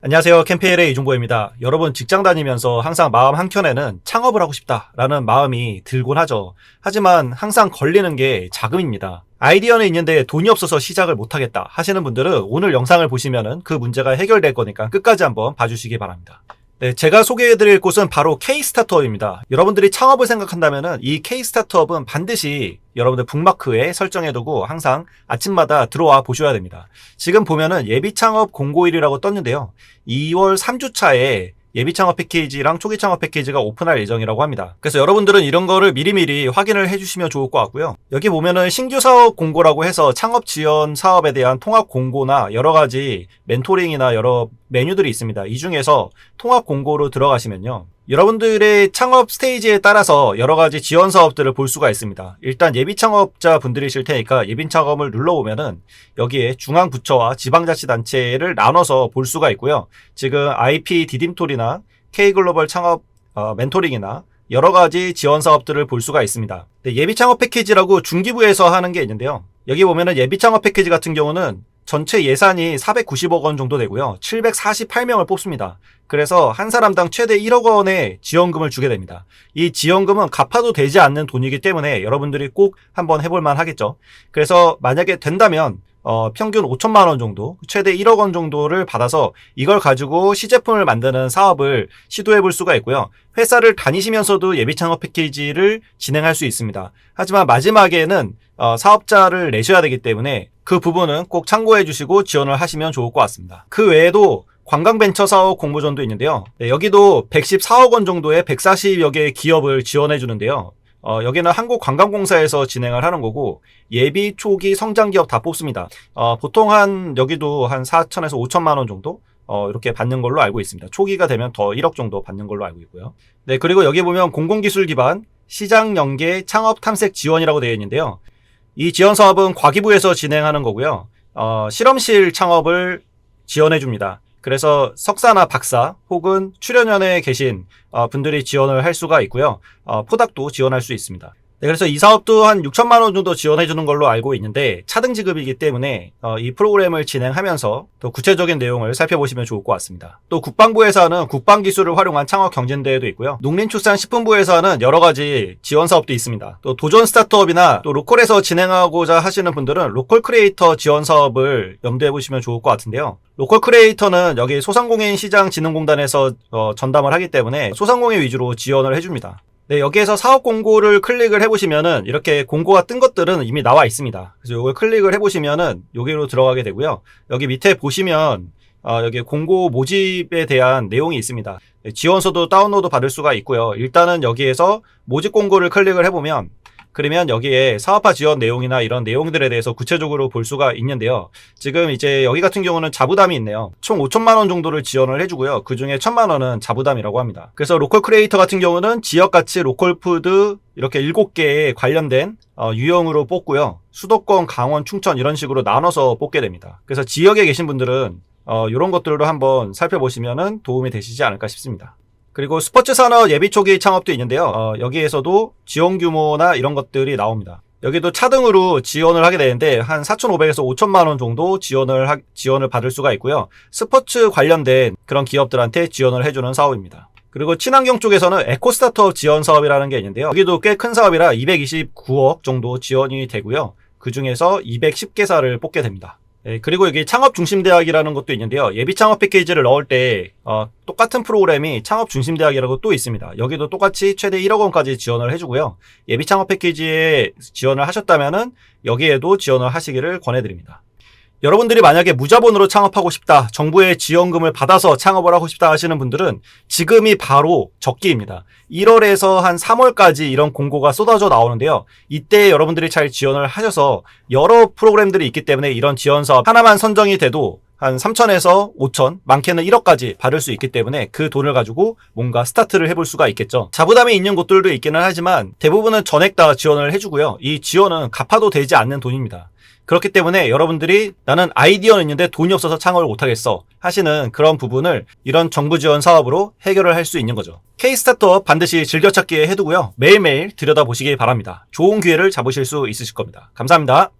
안녕하세요. 캠페인의 이종보입니다. 여러분 직장 다니면서 항상 마음 한켠에는 창업을 하고 싶다라는 마음이 들곤 하죠. 하지만 항상 걸리는 게 자금입니다. 아이디어는 있는데 돈이 없어서 시작을 못하겠다 하시는 분들은 오늘 영상을 보시면은 그 문제가 해결될 거니까 끝까지 한번 봐주시기 바랍니다. 네, 제가 소개해드릴 곳은 바로 K-스타트업입니다. 여러분들이 창업을 생각한다면은 이 K-스타트업은 반드시 여러분들 북마크에 설정해두고 항상 아침마다 들어와 보셔야 됩니다. 지금 보면은 예비 창업 공고일이라고 떴는데요. 2월 3주차에 예비 창업 패키지랑 초기 창업 패키지가 오픈할 예정이라고 합니다. 그래서 여러분들은 이런 거를 미리미리 확인을 해주시면 좋을 것 같고요. 여기 보면은 신규 사업 공고라고 해서 창업 지원 사업에 대한 통합 공고나 여러 가지 멘토링이나 여러 메뉴들이 있습니다. 이 중에서 통합 공고로 들어가시면요. 여러분들의 창업 스테이지에 따라서 여러 가지 지원 사업들을 볼 수가 있습니다. 일단 예비 창업자 분들이실 테니까 예비 창업을 눌러보면은 여기에 중앙부처와 지방자치단체를 나눠서 볼 수가 있고요. 지금 IP 디딤돌이나 K글로벌 창업 멘토링이나 여러 가지 지원 사업들을 볼 수가 있습니다. 예비 창업 패키지라고 중기부에서 하는 게 있는데요. 여기 보면은 예비 창업 패키지 같은 경우는 전체 예산이 490억 원 정도 되고요. 748명을 뽑습니다. 그래서 한 사람당 최대 1억 원의 지원금을 주게 됩니다. 이 지원금은 갚아도 되지 않는 돈이기 때문에 여러분들이 꼭 한번 해볼 만 하겠죠. 그래서 만약에 된다면 평균 5천만 원 정도, 최대 1억 원 정도를 받아서 이걸 가지고 시제품을 만드는 사업을 시도해 볼 수가 있고요. 회사를 다니시면서도 예비 창업 패키지를 진행할 수 있습니다. 하지만 마지막에는 사업자를 내셔야 되기 때문에 그 부분은 꼭 참고해 주시고 지원을 하시면 좋을 것 같습니다. 그 외에도 관광벤처 사업 공모전도 있는데요. 네, 여기도 114억 원 정도의 140여 개의 기업을 지원해 주는데요. 여기는 한국관광공사에서 진행을 하는 거고 예비 초기 성장기업 다 뽑습니다. 보통 여기도 한 4천에서 5천만 원 정도 이렇게 받는 걸로 알고 있습니다. 초기가 되면 더 1억 정도 받는 걸로 알고 있고요. 네, 그리고 여기 보면 공공기술 기반 시장 연계 창업 탐색 지원이라고 되어 있는데요. 이 지원 사업은 과기부에서 진행하는 거고요. 실험실 창업을 지원해 줍니다. 그래서 석사나 박사 혹은 출연연에 계신 분들이 지원을 할 수가 있고요. 포닥도 지원할 수 있습니다. 네, 그래서 이 사업도 한 6천만 원 정도 지원해 주는 걸로 알고 있는데 차등 지급이기 때문에 이 프로그램을 진행하면서 더 구체적인 내용을 살펴보시면 좋을 것 같습니다. 또 국방부에서 하는 국방기술을 활용한 창업 경진대회도 있고요. 농林축산식품부에서 하는 여러 가지 지원 사업도 있습니다. 또 도전 스타트업이나 또 로컬에서 진행하고자 하시는 분들은 로컬 크리에이터 지원 사업을 염두해 보시면 좋을 것 같은데요. 로컬 크리에이터는 여기 소상공인 시장진흥공단에서 전담을 하기 때문에 소상공인 위주로 지원을 해줍니다. 네, 여기에서 사업 공고를 클릭을 해보시면은 이렇게 공고가 뜬 것들은 이미 나와 있습니다. 그래서 이걸 클릭을 해보시면은 여기로 들어가게 되고요. 여기 밑에 보시면 여기 공고 모집에 대한 내용이 있습니다. 네, 지원서도 다운로드 받을 수가 있고요. 일단은 여기에서 모집 공고를 클릭을 해보면 그러면 여기에 사업화 지원 내용이나 이런 내용들에 대해서 구체적으로 볼 수가 있는데요. 지금 이제 여기 같은 경우는 자부담이 있네요. 총 5천만 원 정도를 지원을 해주고요. 그 중에 1천만 원은 자부담이라고 합니다. 그래서 로컬 크리에이터 같은 경우는 지역가치 로컬 푸드 이렇게 7개에 관련된 유형으로 뽑고요. 수도권, 강원, 충청 이런 식으로 나눠서 뽑게 됩니다. 그래서 지역에 계신 분들은 이런 것들로 한번 살펴보시면 도움이 되시지 않을까 싶습니다. 그리고 스포츠 산업 예비 초기 창업도 있는데요. 여기에서도 지원 규모나 이런 것들이 나옵니다. 여기도 차등으로 지원을 하게 되는데 한 4,500에서 5천만 원 정도 지원을 받을 수가 있고요. 스포츠 관련된 그런 기업들한테 지원을 해주는 사업입니다. 그리고 친환경 쪽에서는 에코 스타트업 지원 사업이라는 게 있는데요. 여기도 꽤 큰 사업이라 229억 정도 지원이 되고요. 그 중에서 210개사를 뽑게 됩니다. 네, 그리고 여기 창업중심대학이라는 것도 있는데요. 예비 창업 패키지를 넣을 때 똑같은 프로그램이 창업중심대학이라고 또 있습니다. 여기도 똑같이 최대 1억 원까지 지원을 해주고요. 예비 창업 패키지에 지원을 하셨다면은 여기에도 지원을 하시기를 권해드립니다. 여러분들이 만약에 무자본으로 창업하고 싶다, 정부의 지원금을 받아서 창업을 하고 싶다 하시는 분들은 지금이 바로 적기입니다. 1월에서 한 3월까지 이런 공고가 쏟아져 나오는데요. 이때 여러분들이 잘 지원을 하셔서 여러 프로그램들이 있기 때문에 이런 지원 사업 하나만 선정이 돼도 한 3천에서 5천, 많게는 1억까지 받을 수 있기 때문에 그 돈을 가지고 뭔가 스타트를 해볼 수가 있겠죠. 자부담이 있는 곳들도 있기는 하지만 대부분은 전액 다 지원을 해주고요. 이 지원은 갚아도 되지 않는 돈입니다. 그렇기 때문에 여러분들이 나는 아이디어는 있는데 돈이 없어서 창업을 못하겠어 하시는 그런 부분을 이런 정부 지원 사업으로 해결을 할 수 있는 거죠. K-스타트업 반드시 즐겨찾기에 해두고요. 매일매일 들여다보시기 바랍니다. 좋은 기회를 잡으실 수 있으실 겁니다. 감사합니다.